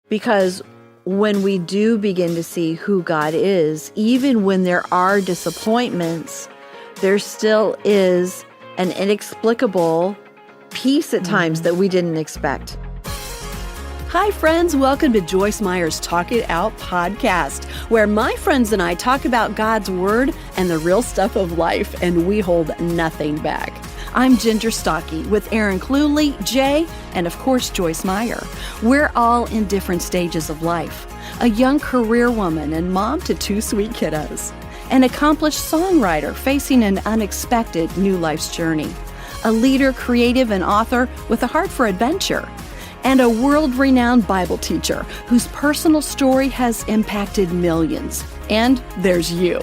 Because when we do begin to see who God is, even when there are disappointments, there still is an inexplicable peace at times that we didn't expect. Hi, friends. Welcome to Joyce Meyer's Talk It Out podcast, where my friends and I talk about God's Word and the real stuff of life, and we hold nothing back. I'm Ginger Stocky with Aaron Cluley, Jay, and of course, Joyce Meyer. We're all in different stages of life. A young career woman and mom to 2 sweet kiddos. An accomplished songwriter facing an unexpected new life's journey. A leader, creative, and author with a heart for adventure. And a world-renowned Bible teacher whose personal story has impacted millions. And there's you.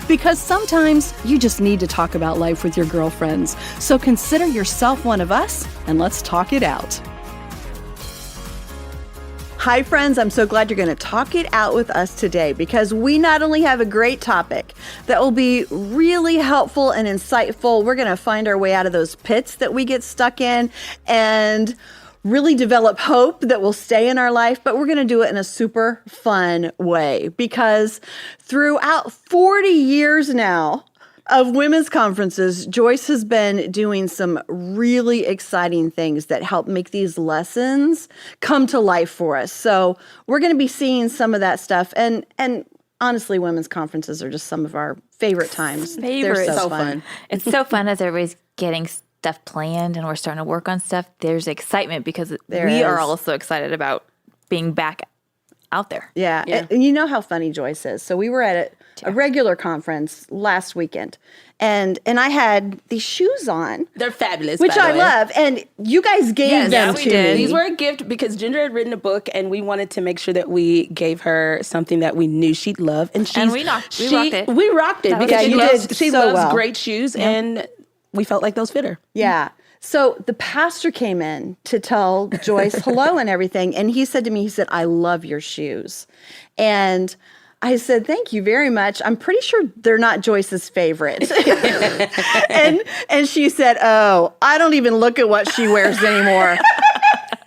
Because sometimes you just need to talk about life with your girlfriends. So consider yourself one of us, and let's talk it out. Hi, friends. I'm so glad you're going to talk it out with us today because we not only have a great topic that will be really helpful and insightful, we're going to find our way out of those pits that we get stuck in and really develop hope that will stay in our life, but we're going to do it in a super fun way because throughout 40 years now of women's conferences, Joyce has been doing some really exciting things that help make these lessons come to life for us. So we're going to be seeing some of that stuff. And honestly, women's conferences are just some of our favorite times. They're so fun. It's so fun as everybody's getting stuff planned and we're starting to work on stuff. There's excitement because we are also excited about being back out there. Yeah. And you know how funny Joyce is. So we were at a regular conference last weekend and I had these shoes on. They're fabulous, which by the I way. love. And you guys gave them to me. These were a gift because Ginger had written a book and we wanted to make sure that we gave her something that we knew she'd love. And we rocked it. We rocked it because she loves great shoes and we felt like those fit her. Yeah. So the pastor came in to tell Joyce hello and everything. And he said to me, he said, "I love your shoes." And I said, "Thank you very much. I'm pretty sure they're not Joyce's favorite." and she said, "Oh, I don't even look at what she wears anymore.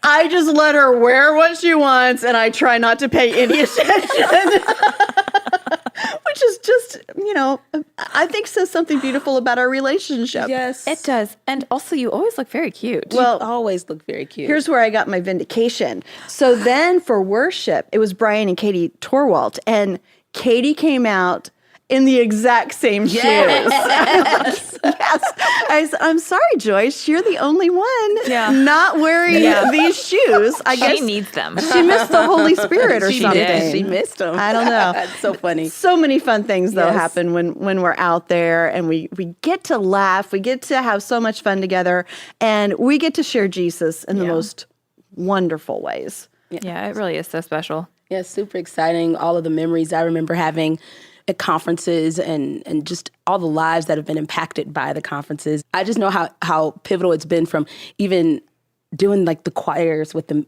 I just let her wear what she wants and I try not to pay any attention." Which is just, I think says something beautiful about our relationship. Yes. It does. And also, you always look very cute. Well, you always look very cute. Here's where I got my vindication. So then for worship, it was Brian and Katie Torwalt, and Katie came out in the exact same shoes. Yes. I said, "I'm sorry, Joyce, you're the only one not wearing these shoes." I guess she needs them. She missed the Holy Spirit or something. Did. She missed them. I don't know. That's so funny. So many fun things, though, happen when we're out there and we get to laugh. We get to have so much fun together and we get to share Jesus in the most wonderful ways. Yeah, it really is so special. Yeah, super exciting. All of the memories I remember having at conferences and just all the lives that have been impacted by the conferences. I just know how pivotal it's been from even doing like the choirs with the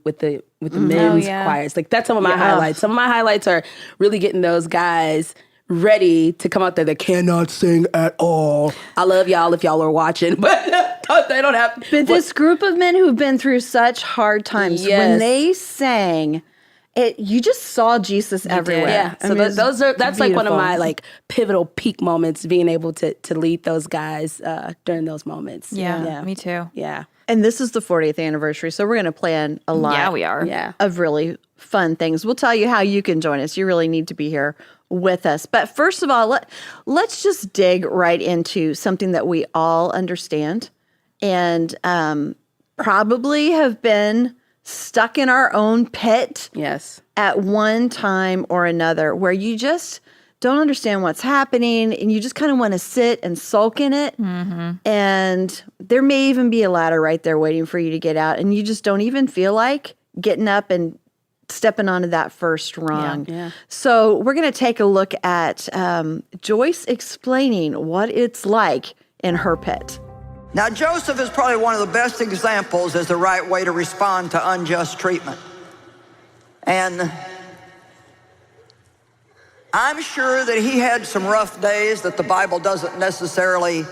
men's choirs. Like that's some of my highlights. Some of my highlights are really getting those guys ready to come out there that cannot sing at all. I love y'all if y'all are watching, but they don't have. But this group of men who've been through such hard times, when they sang, you just saw Jesus everywhere. Yeah, so that's like one of my like pivotal peak moments, being able to lead those guys during those moments. Yeah, me too. Yeah. And this is the 40th anniversary, so we're going to plan a lot. Yeah, we are. Of really fun things. We'll tell you how you can join us. You really need to be here with us. But first of all, let's just dig right into something that we all understand and probably have been stuck in our own pit at one time or another, where you just don't understand what's happening and you just kind of want to sit and sulk in it. Mm-hmm. And there may even be a ladder right there waiting for you to get out, and you just don't even feel like getting up and stepping onto that first rung. So we're going to take a look at Joyce explaining what it's like in her pit. Now, Joseph is probably one of the best examples as the right way to respond to unjust treatment. And I'm sure that he had some rough days that the Bible doesn't necessarily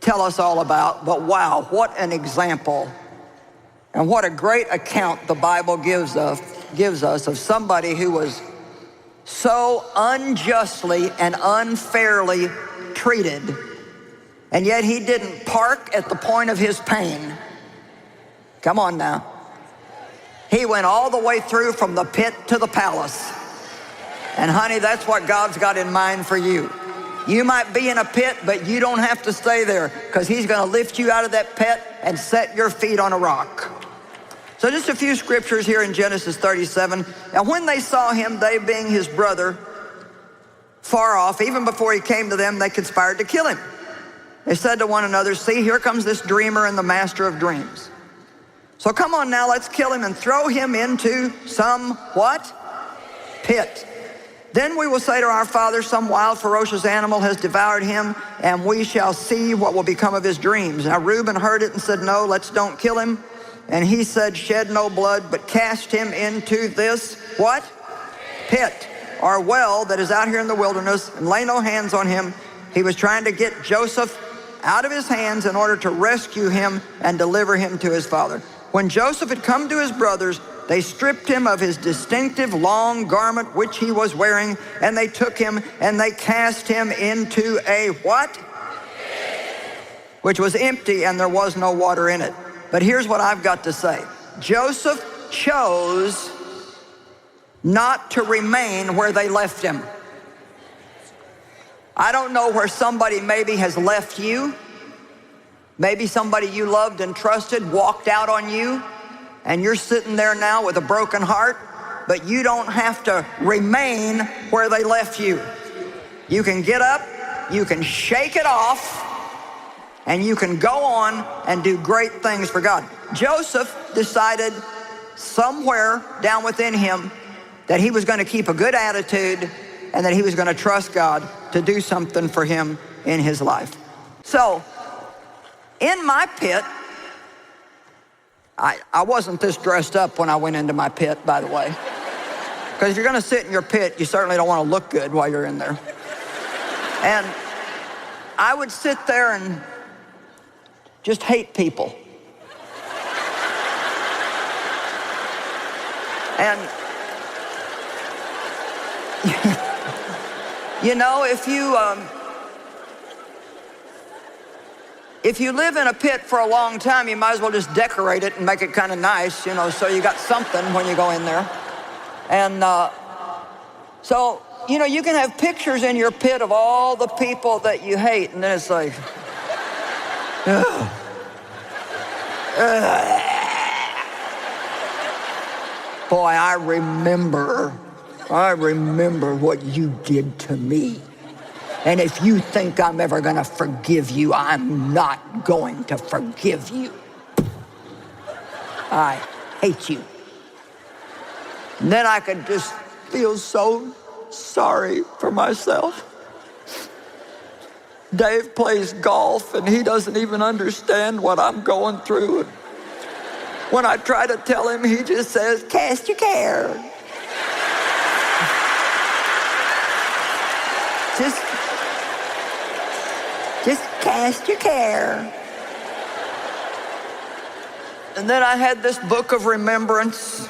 tell us all about, but wow, what an example. And what a great account the Bible gives of gives us of somebody who was so unjustly and unfairly treated, and yet he didn't park at the point of his pain. Come on now. He went all the way through from the pit to the palace. And honey, that's what God's got in mind for you. You might be in a pit, but you don't have to stay there, because he's going to lift you out of that pit and set your feet on a rock. So just a few scriptures here in Genesis 37. And when they saw him, they being his brother, far off, even before he came to them, they conspired to kill him. They said to one another, see, here comes this dreamer and the master of dreams. So come on now, let's kill him and throw him into some, what? Pit. Then we will say to our father, some wild, ferocious animal has devoured him, and we shall see what will become of his dreams. Now Reuben heard it and said, no, don't kill him. And he said, shed no blood, but cast him into this, what? Pit, or well that is out here in the wilderness, and lay no hands on him. He was trying to get Joseph out of his hands in order to rescue him and deliver him to his father. When Joseph had come to his brothers, they stripped him of his distinctive long garment which he was wearing, and they took him and they cast him into a what? Which was empty, and there was no water in it. But here's what I've got to say. Joseph chose not to remain where they left him. I don't know where somebody maybe has left you. Maybe somebody you loved and trusted walked out on you, and you're sitting there now with a broken heart, but you don't have to remain where they left you. You can get up, you can shake it off, and you can go on and do great things for God. Joseph decided somewhere down within him that he was going to keep a good attitude and that he was going to trust God to do something for him in his life. So, in my pit, I wasn't this dressed up when I went into my pit, by the way. Because if you're going to sit in your pit, you certainly don't want to look good while you're in there. And I would sit there and just hate people. And, you know, if you live in a pit for a long time, you might as well just decorate it and make it kind of nice, you know, so you got something when you go in there. And so, you know, you can have pictures in your pit of all the people that you hate, and then it's like, boy, I remember what you did to me. And if you think I'm ever going to forgive you, I'm not going to forgive you. I hate you. And then I could just feel so sorry for myself. Dave plays golf, and he doesn't even understand what I'm going through. When I try to tell him, he just says, cast your care. Just cast your care. And then I had this book of remembrance.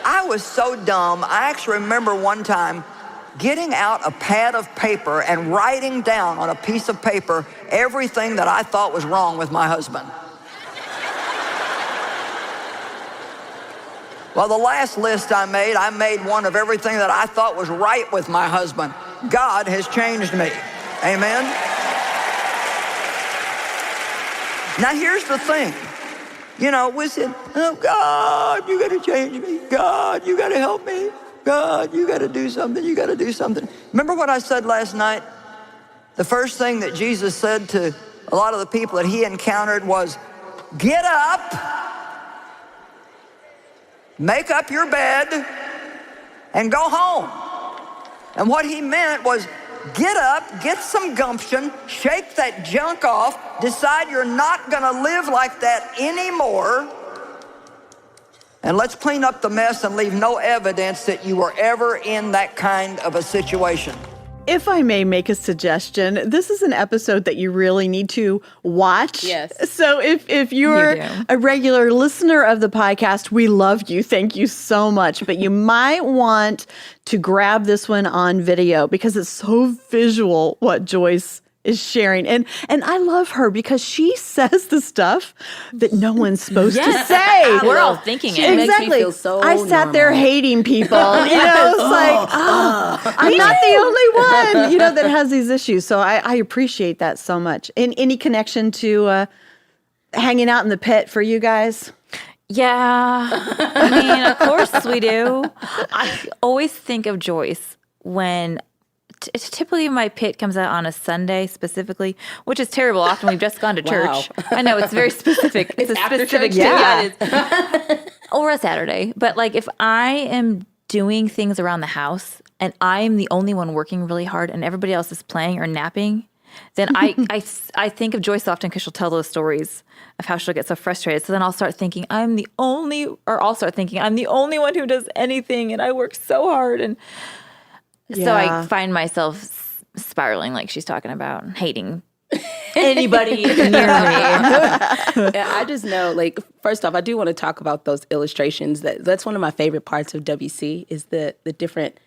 I was so dumb. I actually remember one time getting out a pad of paper and writing down on a piece of paper everything that I thought was wrong with my husband. Well, the last list I made one of everything that I thought was right with my husband. God has changed me. Amen? Now, here's the thing. You know, we said, oh, God, you got to change me. God, you got to help me. God, you got to do something. You got to do something. Remember what I said last night? The first thing that Jesus said to a lot of the people that he encountered was, get up, make up your bed, and go home. And what he meant was, get up, get some gumption, shake that junk off, decide you're not gonna live like that anymore, and let's clean up the mess and leave no evidence that you were ever in that kind of a situation. If I may make a suggestion, this is an episode that you really need to watch. Yes. So if you're a regular listener of the podcast, we love you. Thank you so much. But you might want to grab this one on video because it's so visual what Joyce is sharing. And I love her because she says the stuff that no one's supposed to say. We're all thinking it. It makes me Exactly. feel so I sat there normal. hating people. It's like, I'm not the only one, that has these issues. So I appreciate that so much. And any connection to hanging out in the pit for you guys? Yeah. I mean, of course we do. I always think of Joyce when typically my pit comes out on a Sunday specifically, which is terrible. Often we've just gone to church. I know it's very specific. It's a specific church? yeah. It is. Or a Saturday. But like if I am doing things around the house and I'm the only one working really hard and everybody else is playing or napping, then I think of Joyce often because she'll tell those stories of how she'll get so frustrated. So then I'll start thinking I'm the only one who does anything and I work so hard. And so I find myself spiraling like she's talking about, hating anybody near me. Yeah, I just know, like, first off, I do want to talk about those illustrations. That's one of my favorite parts of WC is the different,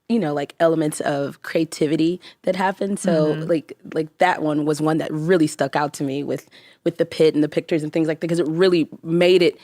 like elements of creativity that happen. So like that one was one that really stuck out to me with the pit and the pictures and things like that, because it really made it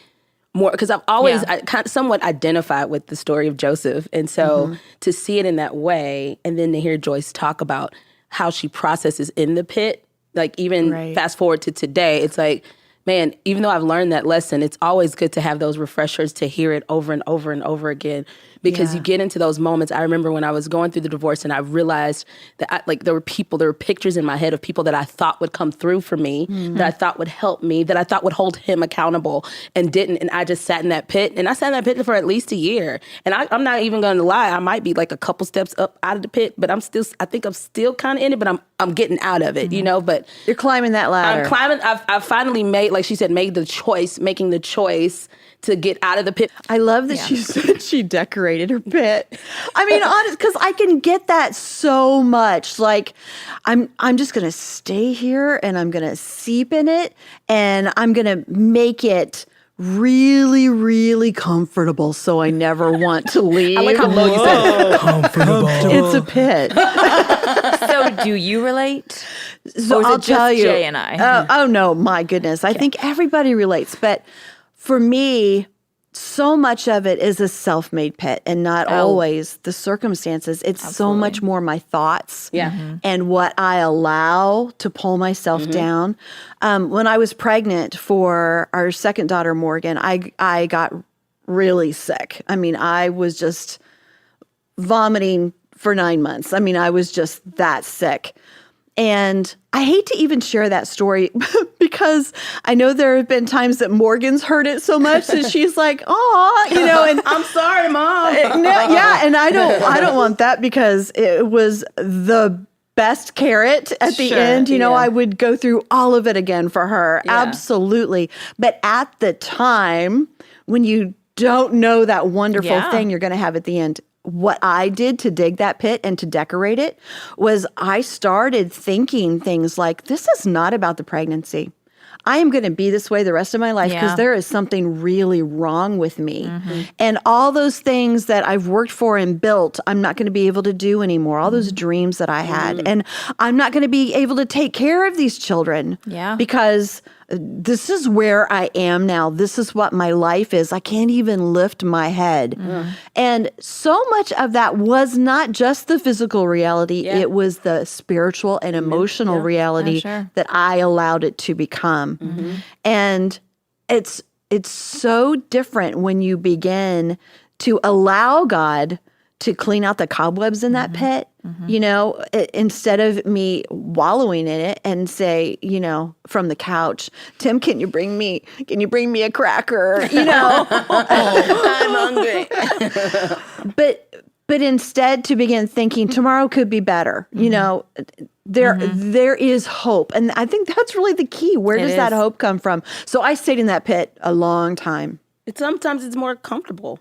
more, because I've always somewhat identified with the story of Joseph. And so to see it in that way, and then to hear Joyce talk about how she processes in the pit, like even fast forward to today, it's like, man, even though I've learned that lesson, it's always good to have those refreshers to hear it over and over and over again, because you get into those moments. I remember when I was going through the divorce and I realized that there were pictures in my head of people that I thought would come through for me, that I thought would help me, that I thought would hold him accountable, and didn't. And I just sat in that pit, and I sat in that pit for at least a year. And I'm not even going to lie, I might be like a couple steps up out of the pit, but I think I'm still kind of in it, but I'm getting out of it, but You're climbing that ladder. I'm climbing. I've finally made, like she said, making the choice to get out of the pit. I love that she said she decorated her pit. I mean, honest, because I can get that so much. Like, I'm just gonna stay here and I'm gonna seep in it and I'm gonna make it really, really comfortable so I never want to leave. I like how low you said it. Comfortable. It's a pit. So do you relate? So Or is I'll it just tell you. Jay and I? Oh no, my goodness. I think everybody relates. But for me, so much of it is a self-made pit and not always the circumstances. It's so much more my thoughts and what I allow to pull myself down. When I was pregnant for our second daughter, Morgan, I got really sick. I mean, I was just vomiting for 9 months. I mean, I was just that sick. And I hate to even share that story because I know there have been times that Morgan's heard it so much that she's like, "Aw," and I'm sorry, Mom. and I don't want that because it was the best carrot at the end. I would go through all of it again for her. Yeah. Absolutely. But at the time, when you don't know that wonderful thing you're going to have at the end, what I did to dig that pit and to decorate it was I started thinking things like, this is not about the pregnancy. I am going to be this way the rest of my life because there is something really wrong with me. And all those things that I've worked for and built, I'm not going to be able to do anymore. All those dreams that I had. And I'm not going to be able to take care of these children because this is where I am now. This is what my life is. I can't even lift my head. And so much of that was not just the physical reality. It was the spiritual and emotional reality that I allowed it to become. And it's so different when you begin to allow God to clean out the cobwebs in that pit, instead of me wallowing in it and say, from the couch, Tim, can you bring me a cracker? I'm hungry. But instead to begin thinking tomorrow could be better. There is hope. And I think that's really the key. Where does that hope come from? So I stayed in that pit a long time. Sometimes it's more comfortable.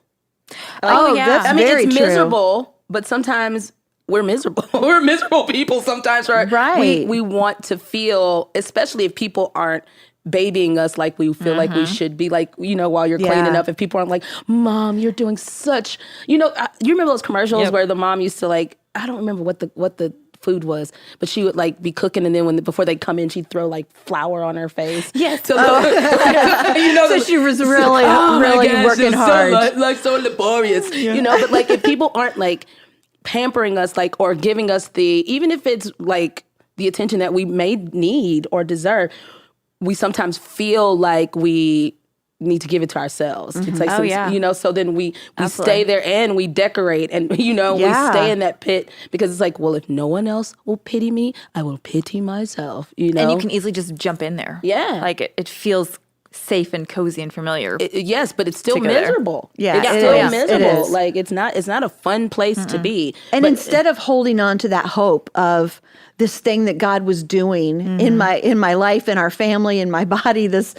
That's very it's true. miserable, but sometimes we're miserable. We're miserable people sometimes. Right. We want to feel, especially if people aren't babying us like we feel like we should be, like, while you're cleaning up, if people aren't like, Mom, you're doing such, you remember those commercials where the mom used to, like, I don't remember what the food was, but she would like be cooking, and then before they come in, she'd throw like flour on her face. Yes. So, So she was really, working hard. So laborious. But like if people aren't like pampering us, like, or giving us even if it's like the attention that we may need or deserve, we sometimes feel like we need to give it to ourselves. It's like, so then we stay there and we decorate, and we stay in that pit, because it's like, well, if no one else will pity me, I will pity myself, And you can easily just jump in there. Yeah. Like it feels safe and cozy and familiar. Yes, but it's still miserable. Yeah, it's it still is. miserable. It is. Like it's not a fun place to be. And instead of holding on to that hope of this thing that God was doing in my life, in our family, in my body, this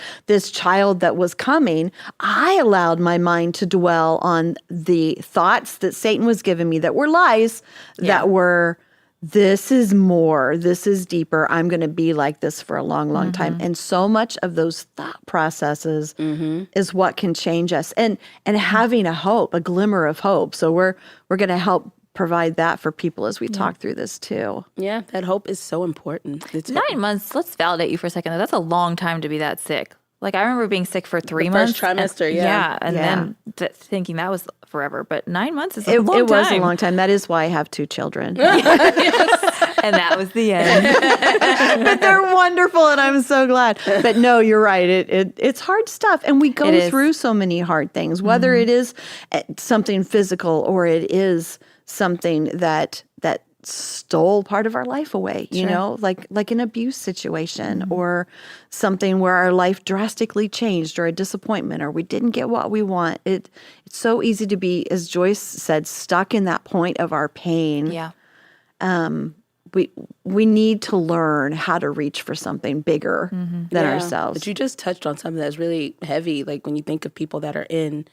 child that was coming, I allowed my mind to dwell on the thoughts that Satan was giving me that were lies, that were, this is more, this is deeper, I'm going to be like this for a long, long time. And so much of those thought processes is what can change us. And having a hope, a glimmer of hope. So we're going to help provide that for people as we talk through this too. Yeah, that hope is so important. It's 9 months, let's validate you for a second. That's a long time to be that sick. Like, I remember being sick for 3 months. First trimester, and then thinking that was forever. But 9 months is a long time. It was a long time. That is why I have 2 children. And that was the end. But they're wonderful, and I'm so glad. But no, you're right. It's hard stuff, and we go through so many hard things, whether it is something physical or it is something that stole part of our life away, like an abuse situation or something where our life drastically changed, or a disappointment, or we didn't get what we want. It's so easy to be, as Joyce said, stuck in that point of our pain. Yeah. We need to learn how to reach for something bigger than ourselves. But you just touched on something that's really heavy, like when you think of people that are in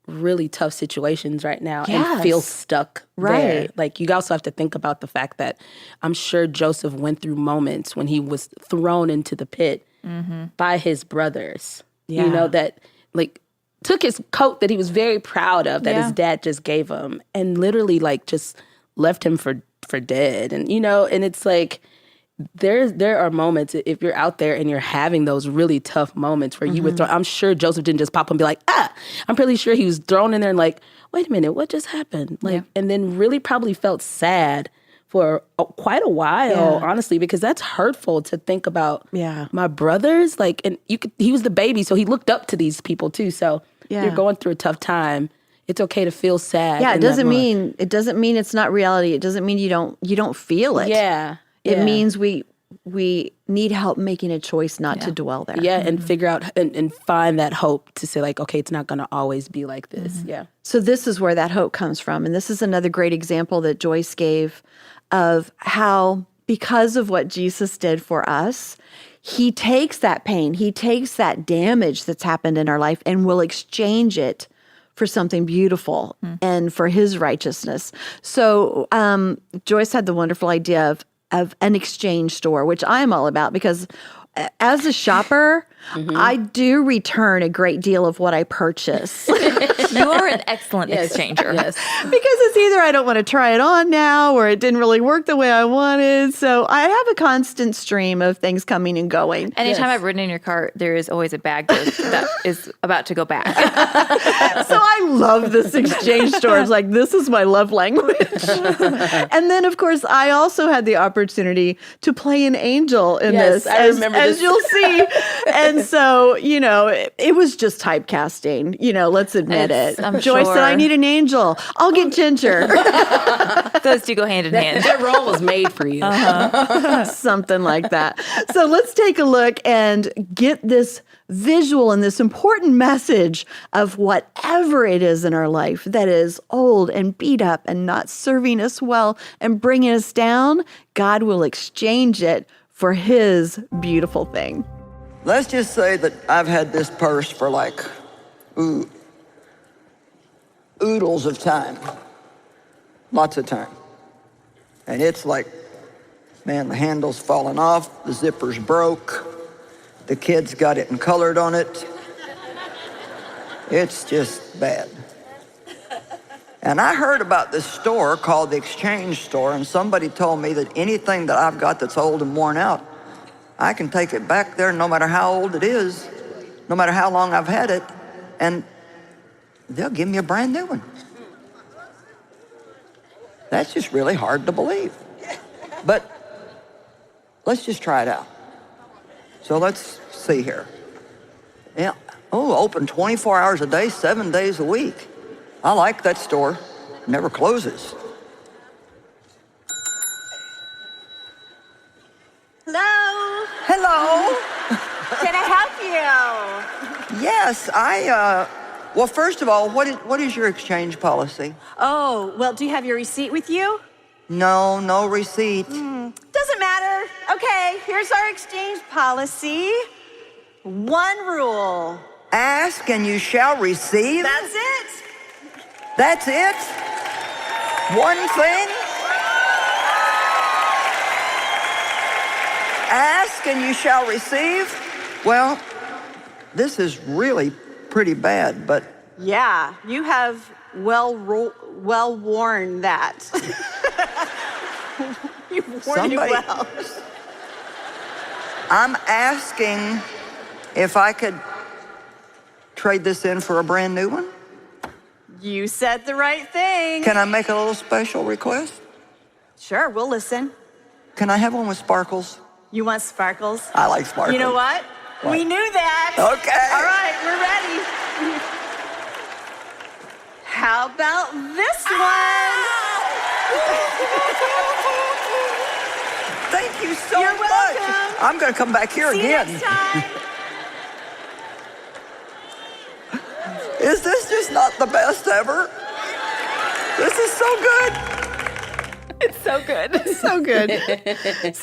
really tough situations right now and feel stuck there. Like, you also have to think about the fact that I'm sure Joseph went through moments when he was thrown into the pit by his brothers, that like took his coat that he was very proud of, that his dad just gave him, and literally like just left him for dead. And and it's like there are moments, if you're out there and you're having those really tough moments where you were thrown. I'm sure Joseph didn't just pop up and be like, I'm pretty sure he was thrown in there and like, wait a minute, what just happened? Like, and then really probably felt sad for quite a while, honestly, because that's hurtful to think about. My brothers, like, and he was the baby, so he looked up to these people too. So you're going through a tough time. It's okay to feel sad. Yeah, it doesn't mean it's not reality. It doesn't mean you don't feel it. It means we need help making a choice not to dwell there. Yeah, and figure out and find that hope to say, like, okay, it's not going to always be like this. Yeah. So this is where that hope comes from. And this is another great example that Joyce gave of how, because of what Jesus did for us, he takes that pain, he takes that damage that's happened in our life, and will exchange it for something beautiful and for his righteousness. So Joyce had the wonderful idea of an exchange store, which I'm all about, because as a shopper, I do return a great deal of what I purchase. You are an excellent exchanger. Because it's either I don't want to try it on now, or it didn't really work the way I wanted. So I have a constant stream of things coming and going. Anytime I've ridden in your car, there is always a bag that is about to go back. So I love this exchange store. It's like, this is my love language. And then, of course, I also had the opportunity to play an angel in this, I remember as you'll see. And so, it was just typecasting, let's admit it. I'm Joyce said, I need an angel. I'll get Ginger. Those two go hand in hand. That role was made for you. Something like that. So let's take a look and get this visual and this important message of whatever it is in our life that is old and beat up and not serving us well and bringing us down. God will exchange it for his beautiful thing. Let's just say that I've had this purse for like oodles of time, lots of time. And it's like, man, the handle's falling off, the zipper's broke, the kid's got it colored on it. It's just bad. And I heard about this store called the Exchange Store, and somebody told me that anything that I've got that's old and worn out, I can take it back there no matter how old it is, no matter how long I've had it, and they'll give me a brand new one. That's just really hard to believe. But let's just try it out. So let's see here. Yeah. Oh, open 24 hours a day, 7 days a week. I like that store. Never closes. Hello. Hello. Can I help you? Yes, well, first of all, what is your exchange policy? Oh, well, do you have your receipt with you? No receipt. Doesn't matter. Okay, here's our exchange policy. One rule. Ask and you shall receive. That's it. That's it? One thing? Ask and you shall receive? Well, this is really pretty bad, but Yeah, you have well worn that. You've worn it Somebody- well. I'm asking if I could trade this in for a brand new one. You said the right thing. Can I make a little special request? Sure, we'll listen. Can I have one with sparkles? You want sparkles? I like sparkles. You know what? We knew that. Okay. All right, we're ready. How about this one? Thank you so You're much. welcome. I'm going to come back here See again. you next time. Is this just not the best ever? This is so good. It's so good. So good.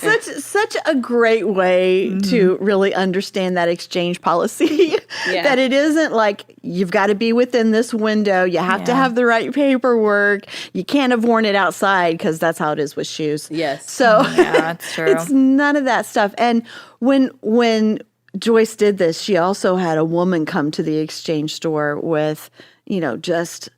Such a great way to really understand that exchange policy. Yeah. That it isn't like you've got to be within this window. You have to Yeah. have the right paperwork. You can't have worn it outside because that's how it is with shoes. Yes. So Yeah, that's true. it's none of that stuff. And when Joyce did this, she also had a woman come to the exchange store with, just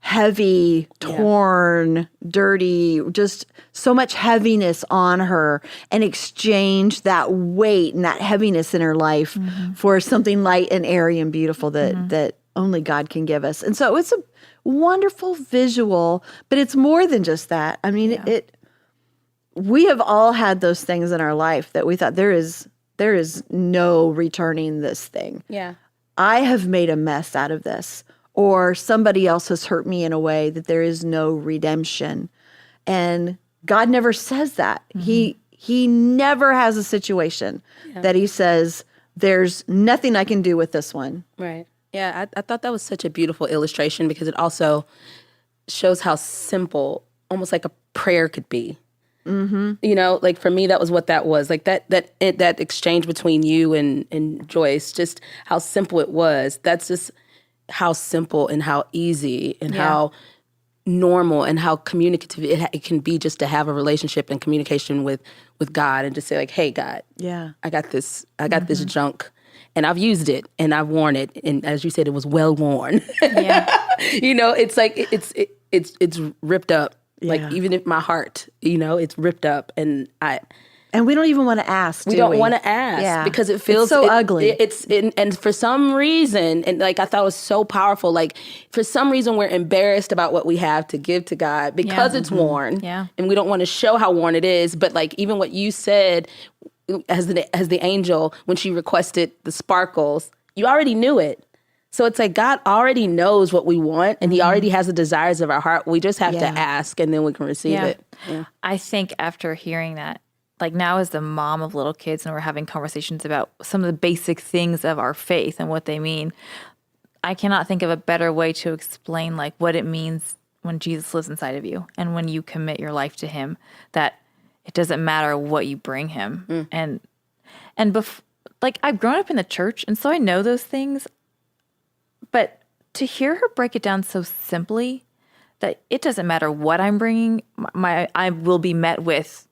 heavy, torn, dirty, just so much heaviness on her, and exchange that weight and that heaviness in her life for something light and airy and beautiful that only God can give us. And so it's a wonderful visual, but it's more than just that. I mean, we have all had those things in our life that we thought there is no returning this thing. Yeah. I have made a mess out of this, or somebody else has hurt me in a way that there is no redemption. And God never says that. He never has a situation that he says, there's nothing I can do with this one. Right. Yeah, I thought that was such a beautiful illustration because it also shows how simple, almost like a prayer could be. Mm-hmm. Like for me, that was what that was. Like that exchange between you and Joyce, just how simple it was. That's just how simple and how easy and how normal and how communicative it can be just to have a relationship and communication with God and just say like, hey, God, I got this junk and I've used it and I've worn it. And as you said, it was well worn. Yeah. It's like, it's ripped up. Like Yeah. even if my heart, it's ripped up and And we don't even want to ask. we don't want to ask because it feels it's so ugly. And for some reason, and like I thought it was so powerful. Like for some reason, we're embarrassed about what we have to give to God because it's worn. Yeah. and we don't want to show how worn it is. But like even what you said, as the angel when she requested the sparkles, you already knew it. So it's like God already knows what we want, and He already has the desires of our heart. We just have to ask, and then we can receive it. Yeah. I think after hearing that, like now as the mom of little kids and we're having conversations about some of the basic things of our faith and what they mean, I cannot think of a better way to explain like what it means when Jesus lives inside of you and when you commit your life to Him, that it doesn't matter what you bring Him. Like I've grown up in the church, and so I know those things. But to hear her break it down so simply, that it doesn't matter what I'm bringing, I will be met with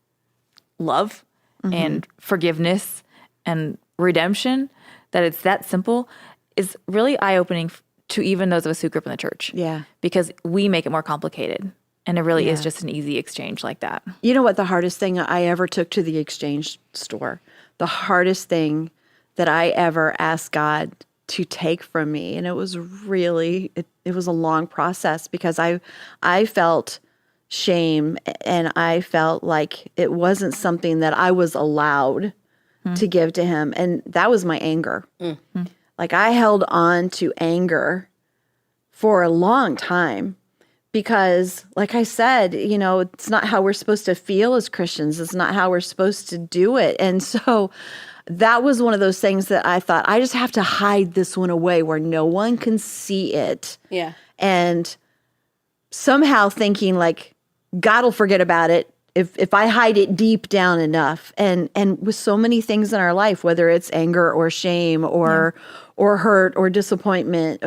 love and forgiveness and redemption, that it's that simple, is really eye-opening to even those of us who grew up in the church. Yeah. Because we make it more complicated. And it really is just an easy exchange like that. You know what the hardest thing I ever took to the exchange store? The hardest thing that I ever asked God to take from me, and it was really, it was a long process, because I felt shame, and I felt like it wasn't something that I was allowed to give to him. And that was my anger. Like, I held on to anger for a long time, because, like I said, you know, it's not how we're supposed to feel as Christians. It's not how we're supposed to do it. And so that was one of those things that I thought, I just have to hide this one away where no one can see it. Yeah. And somehow thinking like, God will forget about it if I hide it deep down enough. And with so many things in our life, whether it's anger or shame or hurt or disappointment,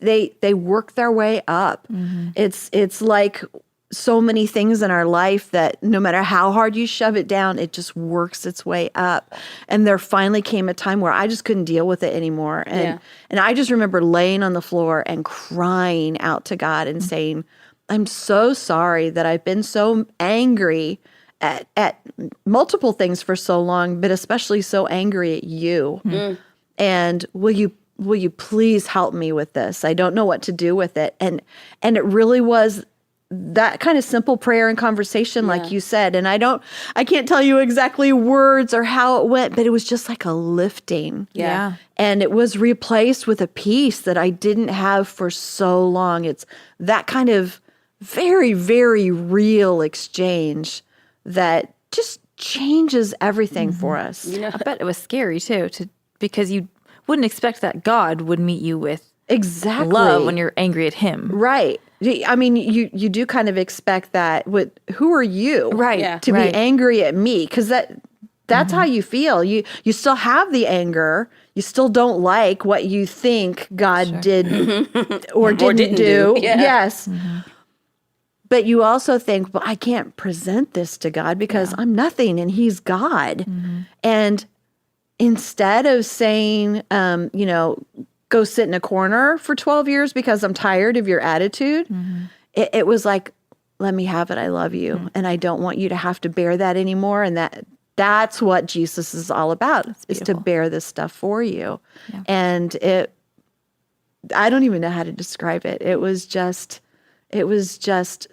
they work their way up. It's like so many things in our life that no matter how hard you shove it down, it just works its way up. And there finally came a time where I just couldn't deal with it anymore. And I just remember laying on the floor and crying out to God and saying, I'm so sorry that I've been so angry at multiple things for so long, but especially so angry at you. And will you please help me with this? I don't know what to do with it. And it really was that kind of simple prayer and conversation, like you said. And I can't tell you exactly words or how it went, but it was just like a lifting. Yeah. And it was replaced with a peace that I didn't have for so long. It's that kind of very, very real exchange that just changes everything for us. I bet it was scary too, because you wouldn't expect that God would meet you with Exactly. love when you're angry at him. Right. I mean, you do kind of expect that. Who are you, Right, to right. be angry at me? Because that's how you feel. You still have the anger. You still don't like what you think God did or didn't do. Yeah. Yes. But you also think, well, I can't present this to God because I'm nothing and he's God. And instead of saying, go sit in a corner for 12 years because I'm tired of your attitude, it was like, let me have it. I love you. And I don't want you to have to bear that anymore. And that's what Jesus is all about, is to bear this stuff for you. Yeah. And I don't even know how to describe it. It was just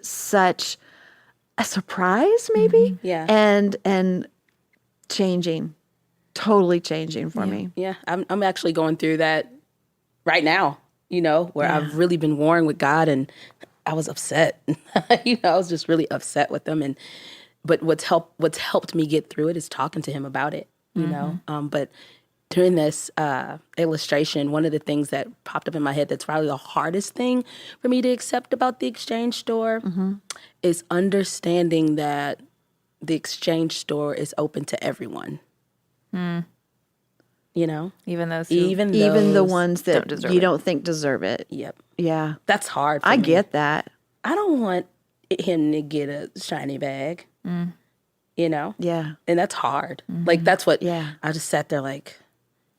such a surprise, maybe. Yeah. And totally changing for me. Yeah, I'm actually going through that right now, where I've really been warring with God, and I was upset. I was just really upset with him. But what's helped me get through it is talking to him about it, But during this illustration, one of the things that popped up in my head that's probably the hardest thing for me to accept about the exchange store is understanding that the exchange store is open to everyone. Even those Even the ones that you don't think deserve it. Yep. Yeah. That's hard for I me. get that. I don't want him to get a shiny bag, Yeah. And that's hard. Like, that's what I just sat there like,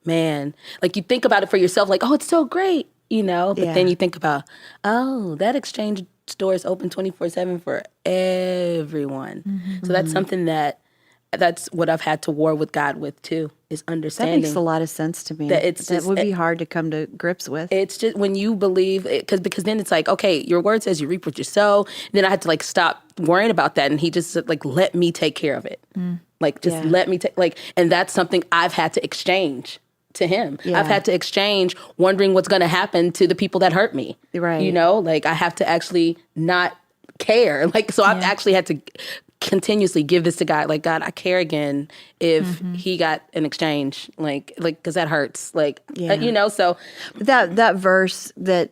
man, like you think about it for yourself, like, oh, it's so great, but then you think about, oh, that exchange store is open 24/7 for everyone. So that's something that's what I've had to war with God with too, is That understanding. makes a lot of sense to me. That would be hard to come to grips with. It's just when you believe, because then it's like, okay, your word says you reap what you sow. And then I had to like stop worrying about that, and he just said, like, let me take care of it. Like, just let me take, and that's something I've had to exchange to him. Yeah. I've had to exchange wondering what's going to happen to the people that hurt me. Right. Like I have to actually not care. Like, so I've actually had to continuously give this to God. Like, God, I care again if he got an exchange, like, cause that hurts. Like, so. That verse that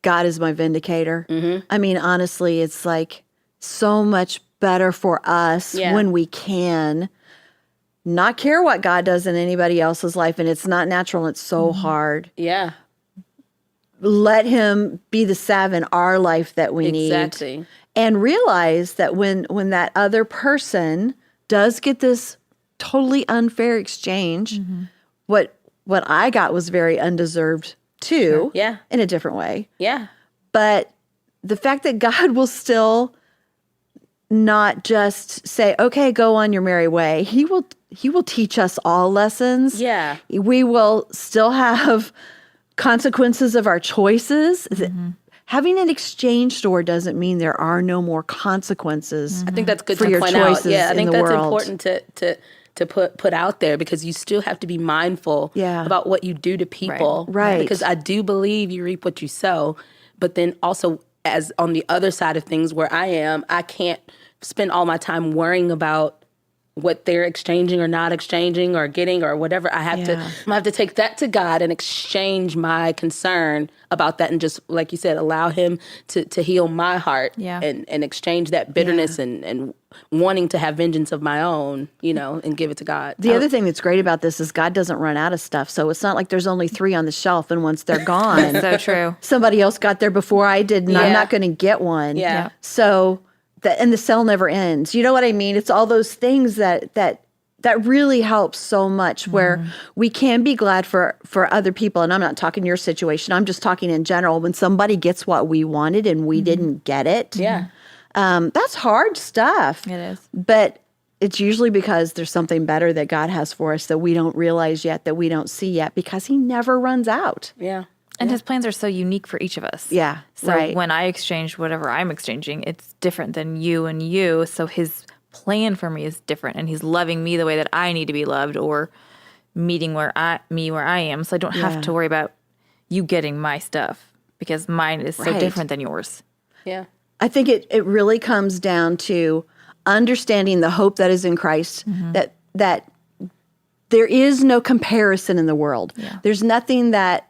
God is my vindicator. I mean, honestly, it's like so much better for us when we can not care what God does in anybody else's life. And it's not natural. And it's so hard. Yeah. let him be the salve in our life that we Exactly. need. And realize that when that other person does get this totally unfair exchange, what I got was very undeserved too, Yeah. in a different way. Yeah. But the fact that God will still not just say, okay, go on your merry way. He will teach us all lessons. Yeah. We will still have consequences of our choices. Having an exchange store doesn't mean there are no more consequences. I think that's good for to your point out. choices Yeah, I in think the that's world. important to put out there, because you still have to be mindful Yeah. about what you do to people. Right. Because I do believe you reap what you sow, but then also, as on the other side of things where I can't spend all my time worrying about what they're exchanging or not exchanging or getting or whatever. I have to take that to God and exchange my concern about that, and just, like you said, allow him to heal my heart and exchange that bitterness and wanting to have vengeance of my own, and give it to God. The other thing that's great about this is God doesn't run out of stuff. So it's not like there's only 3 on the shelf, and once they're gone, So true. somebody else got there before I did, and I'm not going to get one. Yeah. So and the sale never ends. You know what I mean? It's all those things that really helps so much, where we can be glad for other people. And I'm not talking your situation. I'm just talking in general. When somebody gets what we wanted and we didn't get it. Yeah. That's hard stuff. It is. But it's usually because there's something better that God has for us that we don't realize yet, that we don't see yet, because he never runs out. Yeah. And his plans are so unique for each of us. Yeah, So right. when I exchange whatever I'm exchanging, it's different than you and you. So his plan for me is different, and he's loving me the way that I need to be loved, or meeting where I am. So I don't have to worry about you getting my stuff, because mine is so Right. different than yours. Yeah. I think it really comes down to understanding the hope that is in Christ, that there is no comparison in the world. Yeah. There's nothing that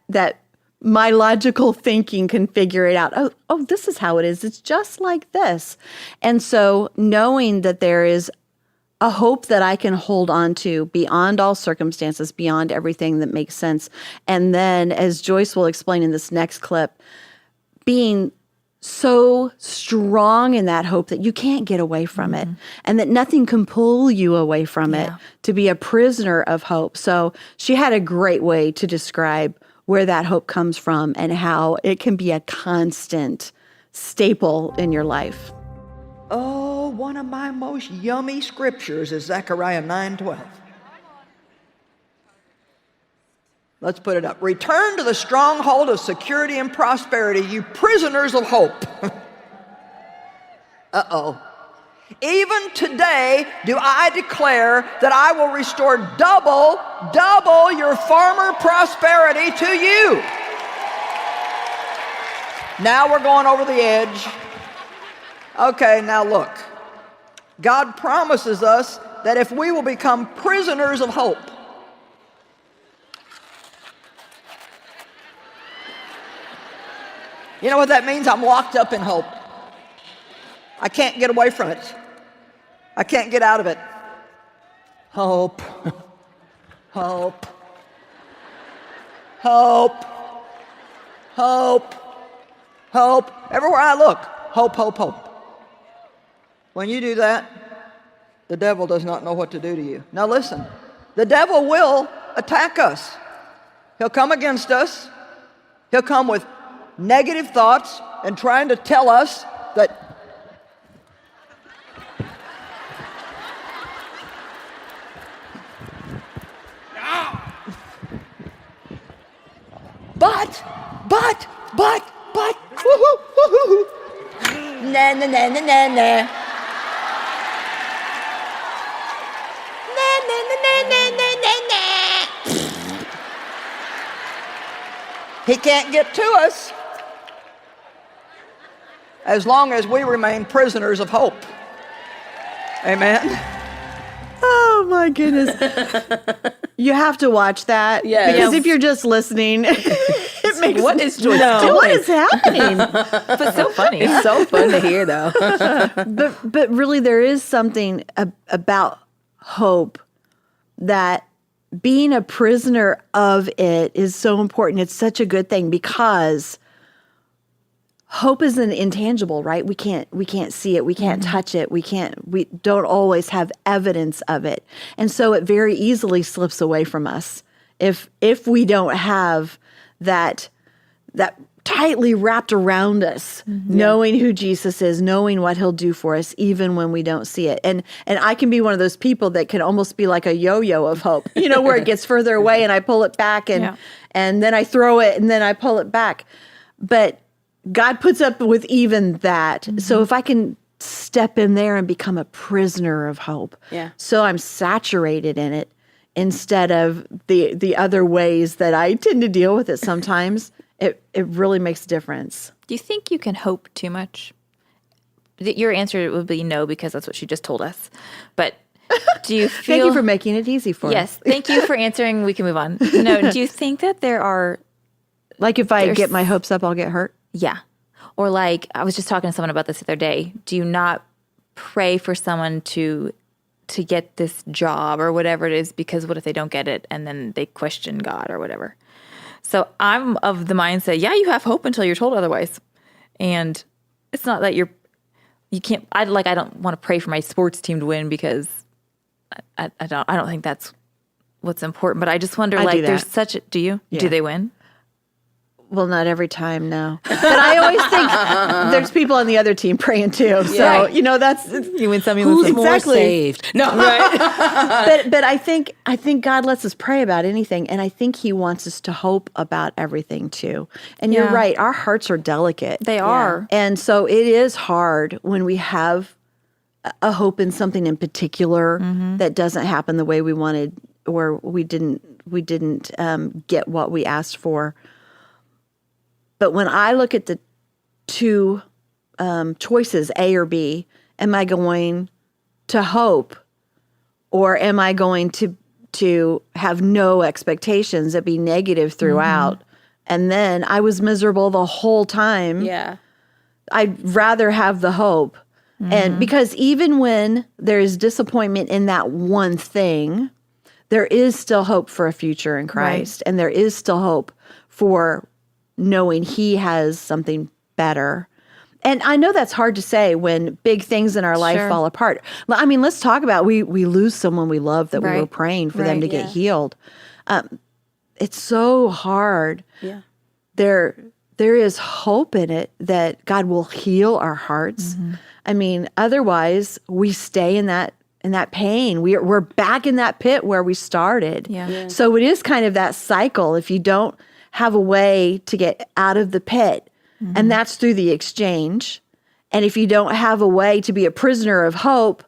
my logical thinking can figure it out. Oh, this is how it is. It's just like this. And so knowing that there is a hope that I can hold on to beyond all circumstances, beyond everything that makes sense. And then, as Joyce will explain in this next clip, being so strong in that hope that you can't get away from it, and that nothing can pull you away from it, to be a prisoner of hope. So she had a great way to describe where that hope comes from and how it can be a constant staple in your life. Oh, one of my most yummy scriptures is Zechariah 9:12. Let's put it up. Return to the stronghold of security and prosperity, you prisoners of hope. Uh-oh. Even today do I declare that I will restore double your former prosperity to you. Now we're going over the edge. Okay, now look. God promises us that if we will become prisoners of hope, you know what that means? I'm locked up in hope. I can't get away from it. I can't get out of it. Hope. Hope. Hope. Hope. Hope. Everywhere I look, hope, hope, hope. When you do that, the devil does not know what to do to you. Now listen, the devil will attack us. He'll come against us. He'll come with negative thoughts and trying to tell us that but, woo-hoo, woo-hoo. Na na na na na na. Na na na na na na na. He can't get to us as long as we remain prisoners of hope. Amen. Oh my goodness. You have to watch that. Yes. Because if you're just listening, it makes What is Joyce no, doing? what is happening? But so funny. It's so fun to hear, though. But really there is something about hope that being a prisoner of it is so important. It's such a good thing because hope is an intangible, right? We can't see it. We can't touch it. We don't always have evidence of it. And so it very easily slips away from us if we don't have that tightly wrapped around us, knowing who Jesus is, knowing what he'll do for us, even when we don't see it. And I can be one of those people that can almost be like a yo-yo of hope, where it gets further away and I pull it back and then I throw it and then I pull it back. But God puts up with even that. So if I can step in there and become a prisoner of hope, so I'm saturated in it instead of the other ways that I tend to deal with it sometimes, it really makes a difference. Do you think you can hope too much? Your answer would be no, because that's what she just told us. But do you feel... Thank you for making it easy for Yes, thank you for answering. We can move on. No, do you think that there are... Like if I get my hopes up, I'll get hurt? Yeah. Or like, I was just talking to someone about this the other day. Do you not pray for someone to get this job or whatever it is, because what if they don't get it and then they question God or whatever? So I'm of the mindset, you have hope until you're told otherwise. And it's not that you can't, I don't want to pray for my sports team to win, because I don't think that's what's important. But I just wonder, there's such a, do you? Yeah. Do they win? Well, not every time, no. But I always think there's people on the other team praying too. So, that's... You win some, you who's win some. more Exactly. saved? No. Right. but I think God lets us pray about anything, and I think he wants us to hope about everything too. And you're right, our hearts are delicate. They are. And so it is hard when we have a hope in something in particular that doesn't happen the way we wanted, or we didn't get what we asked for. But when I look at the two choices, A or B, am I going to hope, or am I going to have no expectations and be negative throughout? And then I was miserable the whole time. Yeah. I'd rather have the hope. And because even when there is disappointment in that one thing, there is still hope for a future in Christ. Right. And there is still hope for knowing he has something better. And I know that's hard to say when big things in our life fall apart. I mean, let's talk about, we lose someone we love that we were praying for them to get healed. It's so hard. Yeah. There is hope in it that God will heal our hearts. I mean, otherwise we stay in that pain. We're back in that pit where we started. Yeah. So it is kind of that cycle. If you don't have a way to get out of the pit, and that's through the exchange. And if you don't have a way to be a prisoner of hope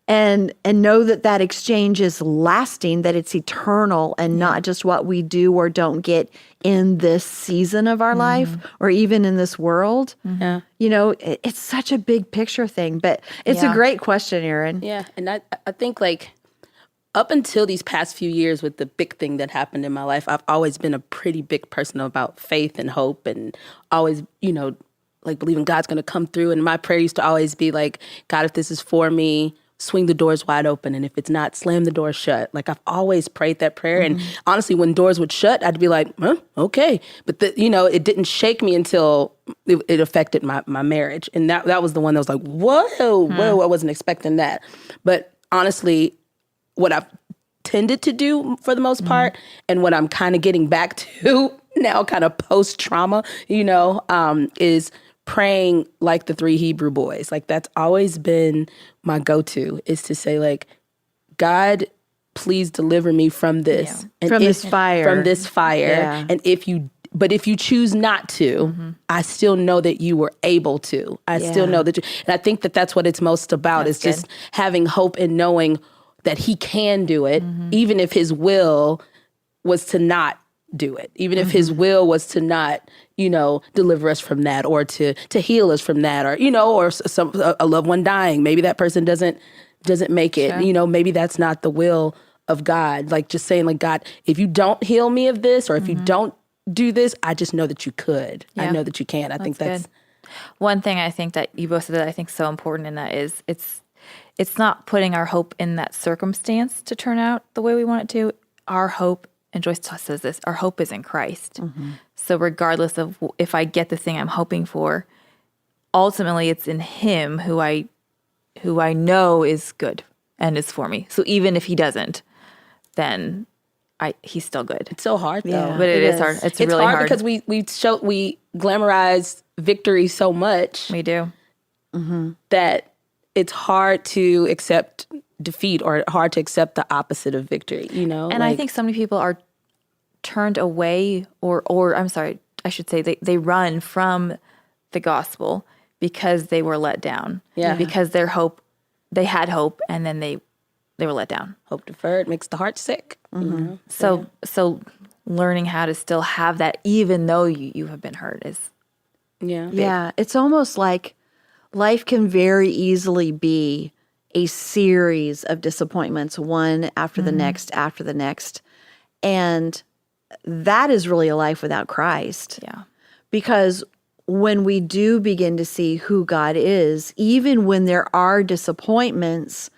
and know that exchange is lasting, that it's eternal and not just what we do or don't get in this season of our life or even in this world, it's such a big picture thing. But it's a great question, Erin. Yeah, and I think up until these past few years with the big thing that happened in my life, I've always been a pretty big person about faith and hope, and always, believing God's going to come through. And my prayer used to always be like, God, if this is for me, swing the doors wide open. And if it's not, slam the door shut. I've always prayed that prayer. And honestly, when doors would shut, I'd be like, okay. But it didn't shake me until it affected my marriage. And that was the one that was like, whoa, I wasn't expecting that. But honestly, what I've tended to do for the most part, and what I'm kind of getting back to now, kind of post-trauma, is praying like the 3 Hebrew boys. That's always been my go-to, is to say, God, please deliver me from this. Yeah. And from this fire. Yeah. And if you choose not to, I still know that you were able to. I still know that and I think that that's what it's most about, is just having hope and knowing that he can do it, even if his will was to not do it, even if his will was to not, deliver us from that, or to heal us from that, or, or a loved one dying. Maybe that person doesn't make it, maybe that's not the will of God. Just saying, God, if you don't heal me of this, or if you don't do this, I just know that you could. Yeah. I know that you can. I think that's good. One thing I think that you both said that I think is so important in that is it's not putting our hope in that circumstance to turn out the way we want it to. our hope, and Joyce says this, our hope is in Christ. So regardless of if I get the thing I'm hoping for, ultimately it's in him who I know is good and is for me. So even if he doesn't, then he's still good. It's so hard though. But it is hard. It's really hard because we glamorize victory so much We do. that it's hard to accept defeat or hard to accept the opposite of victory, you know? And I think so many people are turned away or I'm sorry, I should say they run from the gospel because they were let down. Yeah. Because they had hope and then they were let down. hope deferred makes the heart sick. You know? So learning how to still have that even though you have been hurt is Yeah. Yeah, it's almost like life can very easily be a series of disappointments, one after the next, after the next. And that is really a life without Christ. Yeah. Because when we do begin to see who God is, even when there are disappointments,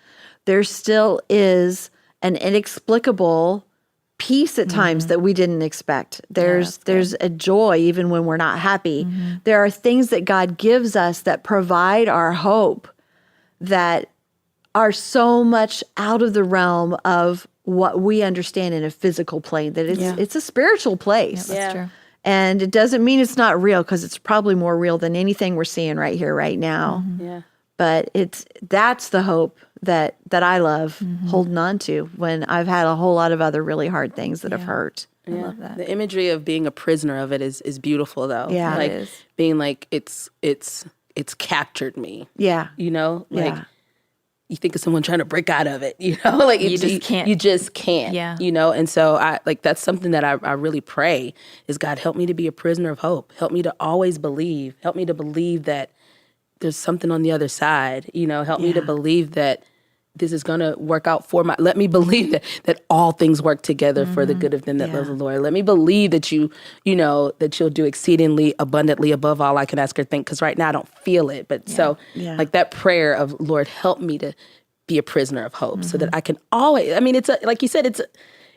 there still is an inexplicable peace at times that we didn't expect. There's a joy even when we're not happy. There are things that God gives us that provide our hope that are so much out of the realm of what we understand in a physical plane, that it's a spiritual place. That's true. And it doesn't mean it's not real, because it's probably more real than anything we're seeing right here, right now. Yeah. But that's the hope that I love holding on to when I've had a whole lot of other really hard things that have hurt. I love that. The imagery of being a prisoner of it is beautiful though. Yeah. Like It is. being like it's captured me. Yeah. You know? Like Yeah. you think of someone trying to break out of it, you know? Like You just can't. You just can't. Yeah. You know? And so that's something that I really pray is, God, help me to be a prisoner of hope. Help me to always believe. Help me to believe that there's something on the other side. You know, help me to believe that this is going to work out for let me believe that all things work together for the good of them that love the Lord. Let me believe that that you'll do exceedingly abundantly above all I can ask or think. Because right now I don't feel it. But like that prayer of, Lord, help me to be a prisoner of hope so that I can always, I mean, like you said,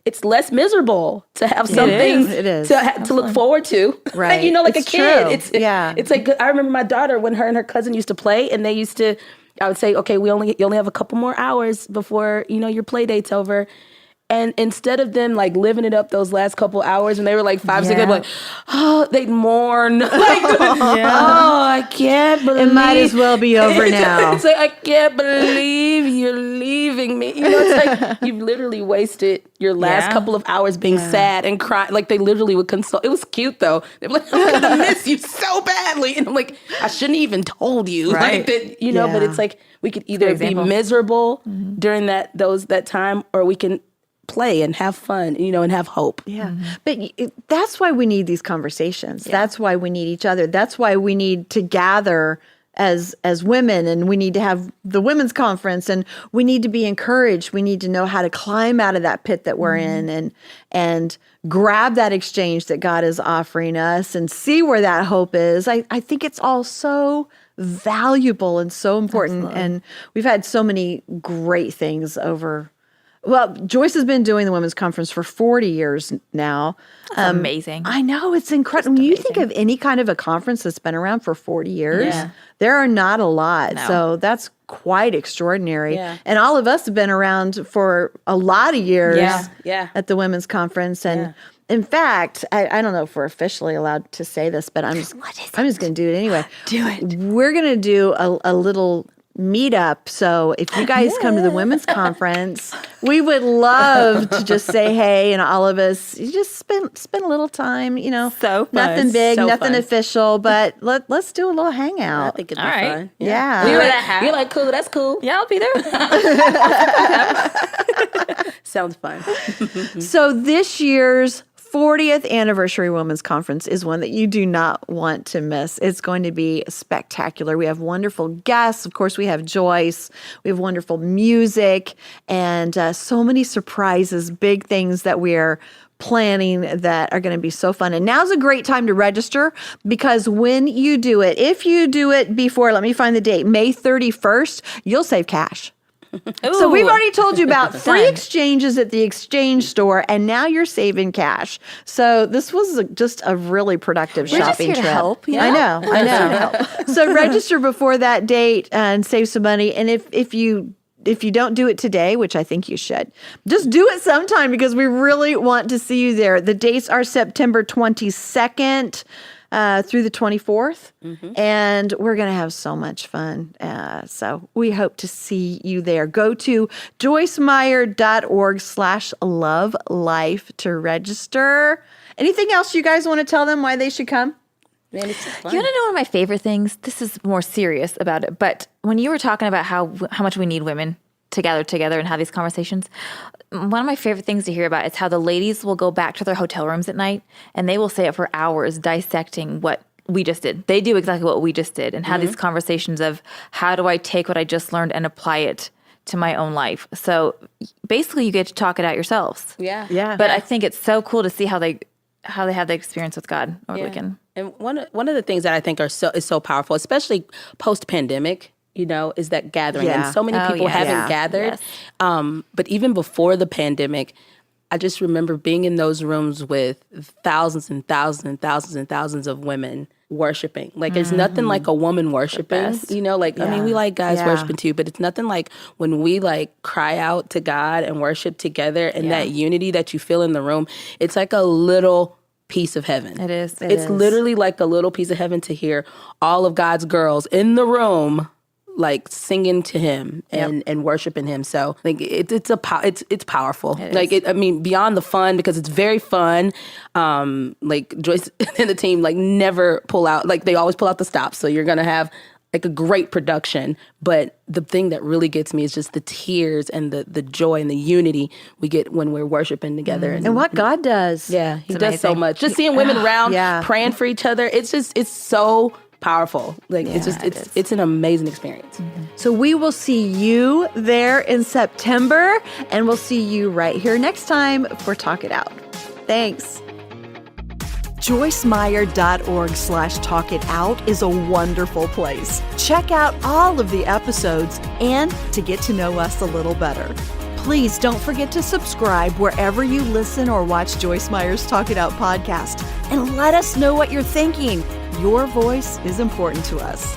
it's less miserable to have something It is. to look forward to. Right. You know, like It's a kid. true. It's like, I remember my daughter when her and her cousin used to play, and I would say, okay, you only have a couple more hours before, your play date's over. And instead of them like living it up those last couple hours, and they were like 5, 6, they'd be like, oh, they'd mourn. Like, oh, I can't believe It might as well be over now. It's like, I can't believe you're leaving me. It's like you've literally wasted your last couple of hours being sad and crying. Like they literally would console. It was cute though. They'd be like, I'm gonna miss you so badly. And I'm like, I shouldn't even told you. Right. Like that, but it's like we could either be example. miserable during that time, or we can play and have fun, and have hope. Yeah. But that's why we need these conversations. That's why we need each other. That's why we need to gather as women, and we need to have the women's conference, and we need to be encouraged. We need to know how to climb out of that pit that we're in and grab that exchange that God is offering us and see where that hope is. I think it's all so valuable and so important. Absolutely. And we've had so many great things over. Well, Joyce has been doing the women's conference for 40 years now. That's amazing. I know, it's incredible. When you think of any kind of a conference that's been around for 40 years, there are not a lot. No. So that's quite extraordinary. Yeah. And all of us have been around for a lot of years at the women's conference. And in fact, I don't know if we're officially allowed to say this, but I'm just going to do it anyway. Do it. We're going to do a little meetup. So if you guys come to the women's conference, we would love to just say hey, and all of us, you just spend a little time, So fun. nothing big, So nothing fun. official, but let's do a little I hangout. think it'd be All right. fun. Yeah. You're like, cool, that's cool. Yeah, I'll be there. Sounds fun. So this year's 40th anniversary women's conference is one that you do not want to miss. It's going to be spectacular. We have wonderful guests. Of course, we have Joyce. We have wonderful music and so many surprises, big things that we are planning that are going to be so fun. And now's a great time to register, because when you do it, if you do it before, let me find the date, May 31st, you'll save cash. So we've already told you about free Done. exchanges at the exchange store, and now you're saving cash. So this was just a really productive We're just shopping here to trip. help, you I know? know. So register before that date and save some money. And if you don't do it today, which I think you should, just do it sometime because we really want to see you there. The dates are September 22nd through the 24th, and we're going to have so much fun. So we hope to see you there. Go to joycemeyer.org/lovelife to register. Anything else you guys want to tell them why they should come? Man, it's just fun. You want to know one of my favorite things? This is more serious about it, but when you were talking about how much we need women to gather together and have these conversations, one of my favorite things to hear about is how the ladies will go back to their hotel rooms at night and they will stay up for hours dissecting what we just did. They do exactly what we just did and have these conversations of how do I take what I just learned and apply it to my own life. So basically you get to talk it out yourselves. Yeah. But I think it's so cool to see how they have the experience with God over the weekend. And one of the things that I think is so powerful, especially post-pandemic, is that gathering. Yeah. And so many people haven't gathered. Yes. But even before the pandemic, I just remember being in those rooms with thousands and thousands and thousands and thousands of women worshiping. Like, it's nothing like a woman worshiping, I mean, we like guys worshiping too, but it's nothing like when we cry out to God and worship together and that unity that you feel in the room. It's like a little piece of heaven. It is. It's literally like a little piece of heaven to hear all of God's girls in the room singing to him and worshiping him. So it's powerful. Beyond the fun, because it's very fun. Joyce and the team never pull out, they always pull out the stops. So you're gonna have a great production. But the thing that really gets me is just the tears and the joy and the unity we get when we're worshiping together. And what God does. Yeah, he does so amazing. much. Just seeing women around praying for each other, it's so powerful. It's an amazing experience. So we will see you there in September, and we'll see you right here next time for Talk It Out. Thanks. JoyceMeyer.org/talkitout is a wonderful place. Check out all of the episodes and to get to know us a little better. Please don't forget to subscribe wherever you listen or watch Joyce Meyer's Talk It Out podcast, and let us know what you're thinking. Your voice is important to us.